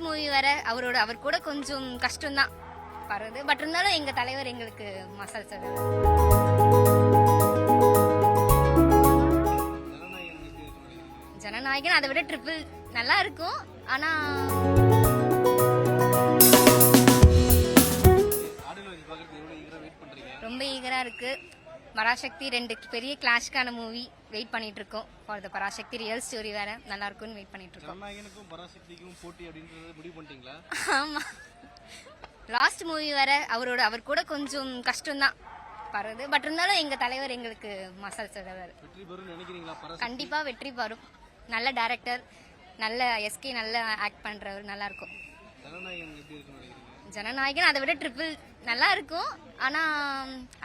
Movie வேற அவர் கூட கொஞ்சம் கஷ்டம் தான் படுறது. பட் இருந்தாலும் எங்க தலைவர் எங்களுக்கு மசால் சார். ஜனநாயகன் அதை விட ட்ரிபிள் நல்லா இருக்கும். ஆனா ரொம்ப ஈகரா இருக்கு. பராசக்தி 2 பெரிய கிளாஷ்கான மூவி வெயிட் பண்ணிட்டு இருக்கோம். For the Parasakthi real story வேற நல்லா இருக்கும்னு வெயிட் பண்ணிட்டு இருக்கோம். ஜனநாயகனுக்கும் பராசக்திக்கும் போட்டி அப்படின்றது முடிவு பண்ணிட்டீங்களா? ஆமா, லாஸ்ட் மூவி வேற அவர் கூட கொஞ்சம் கஷ்டம் தான் படுறது. பட் இருந்தாலும் எங்க தலைவர் எங்களுக்கு மசால் சார். வெற்றி பெறும் நினைக்கிறீங்களா? கண்டிப்பா வெற்றி பெறும். நல்ல டைரக்டர், நல்ல எஸ்கே, நல்ல ஆக்ட் பண்றவர், நல்லா இருக்கும். ஜனநாயகன் எப்படி இருக்குன்னு நினைக்கிறீங்க? ஜனநாயகன் அதை விட ட்ரிபிள் நல்லா இருக்கும். ஆனா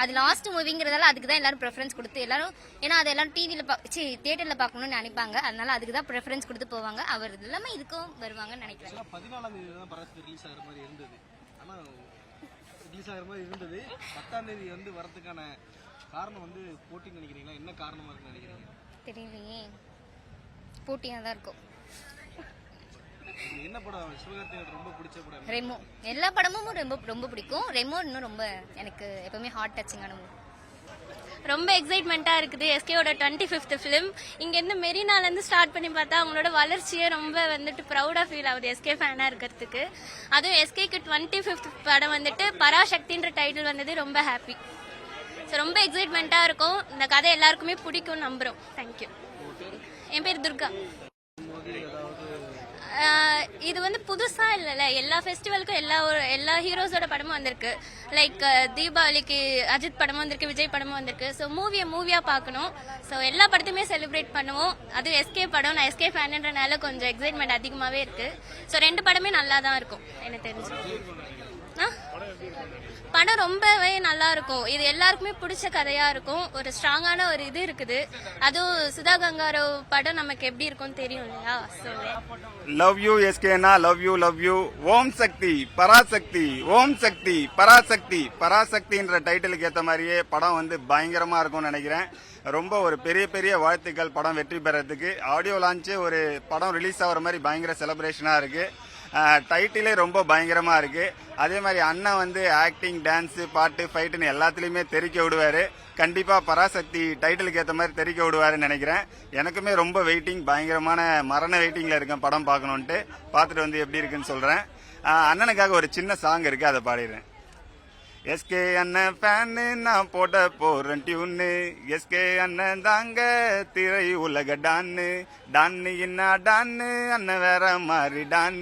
அது லாஸ்ட் மூவிங்கிறதால அதுக்கு தான் எல்லாரும் ப்ரெஃபரன்ஸ் கொடுத்து எல்லாரும், ஏன்னா அது எல்லாரும் டிவியில் தியேட்டர்ல பார்க்கணும்னு நினைப்பாங்க. அதனால அதுக்கு தான் ப்ரெஃபரன்ஸ் கொடுத்து போவாங்க. அவர் எல்லாமே இதுக்கும் வருவாங்கன்னு நினைக்கிறேன். 14ஆம் தேதி தான் பராசக்தி ரிலீஸ் ஆகிற மாதிரி இருந்தது. ஆனா ரிலீஸ் ஆகிற மாதிரி இருந்தது. 10ஆம் தேதி வந்து வரதுக்கான காரணம் வந்து போட்டின்னு நினைக்கிறீங்களா? என்ன காரணமா இருக்குன்னு நினைக்கிறீங்க? தெரியலையே, போட்டியாக தான் இருக்கும். என்ன படம் சிவகார்த்திகேயன் ரொம்ப பிடிச்ச படம்? ரெமோ. எல்லா படமும் ரொம்ப பிடிக்கும். ரெமோ இன்னும் ரொம்ப எனக்கு எப்பவுமே ஹார்ட் டச்சிங்கான மூவி. ரொம்ப எக்ஸைட்மெண்ட்டாக இருக்குது. எஸ்கேவோட 25th ஃபிலிம். இங்கேருந்து மெரினாலேருந்து ஸ்டார்ட் பண்ணி பார்த்தா அவங்களோட வளர்ச்சியே ரொம்ப வந்துட்டு ப்ரௌடாக ஃபீல் ஆகுது எஸ்கே ஃபேனாக இருக்கிறதுக்கு. அதுவும் எஸ்கேக்கு 25th படம் வந்துட்டு பராசக்தின்ற டைட்டில் வந்தது ரொம்ப ஹாப்பி. ஸோ ரொம்ப எக்ஸைட்மெண்ட்டாக இருக்கும். இந்த கதை எல்லாருக்குமே பிடிக்கும் நம்புகிறோம். தேங்க்யூ. என் பேர் துர்கா. இது வந்து புதுசா இல்லைல்ல, எல்லா ஃபெஸ்டிவலுக்கும் எல்லா ஹீரோஸோட படமும் வந்திருக்கு. லைக் தீபாவளிக்கு அஜித் படமும் வந்திருக்கு, விஜய் படமும் வந்திருக்கு. ஸோ மூவியா பார்க்கணும். ஸோ எல்லா படத்தையுமே செலிப்ரேட் பண்ணுவோம். அதுவும் எஸ்கே படம், நான் எஸ்கே ஃபேனுன்றனால கொஞ்சம் எக்ஸைட்மெண்ட் அதிகமாகவே இருக்கு. ஸோ 2 படமே நல்லா தான் இருக்கும் எனக்கு தெரிஞ்சு. படம் ரொம்பவே நல்லா இருக்கும். இது எல்லாருக்குமே பிடிச்ச கதையா இருக்கும். ஒரு ஸ்ட்ராங்கான ஒரு இது இருக்குது. அதுவும் சுதா கங்காராவ் படம் நமக்கு எப்படி இருக்கும்னு தெரியும் இல்லையா? லவ் யூ எஸ்கேனா, லவ் யூ. ஓம் சக்தி பராசக்தி, ஓம் சக்தி பராசக்தி. பராசக்தின்ற டைட்டிலுக்கு ஏற்ற மாதிரியே படம் வந்து பயங்கரமா இருக்கும்னு நினைக்கிறேன். ரொம்ப ஒரு பெரிய வாழ்த்துக்கள் படம் வெற்றி பெறதுக்கு. ஆடியோ லான்ச்சு ஒரு படம் ரிலீஸ் ஆகிற மாதிரி பயங்கர செலிப்ரேஷனா இருக்கு. டைட்டிலே ரொம்ப பயங்கரமா இருக்கு. அதே மாதிரி அண்ணன் வந்து ஆக்டிங், டான்ஸ், பாட்டு, ஃபைட்டுன்னு எல்லாத்துலயுமே தெரிக்க விடுவாரு. கண்டிப்பா பராசக்தி டைட்டிலுக்கு ஏற்ற மாதிரி தெரிக்க விடுவாருன்னு நினைக்கிறேன். எனக்குமே ரொம்ப வெயிட்டிங், பயங்கரமான மரண வெயிட்டிங்ல இருக்கேன் படம் பார்க்கணுன்ட்டு. பார்த்துட்டு வந்து எப்படி இருக்குன்னு சொல்றேன். அண்ணனுக்காக ஒரு சின்ன சாங் இருக்கு, அதை பாடிடுறேன். எஸ்கே அண்ணன் ஃபேனு, நான் போட போறேன் டியூன்னு. எஸ்கே அண்ணன் தாங்க திரை உலக டான்னு. டான்னு என்ன டான்னு, அண்ணன் வேற மாதிரி டான்னு.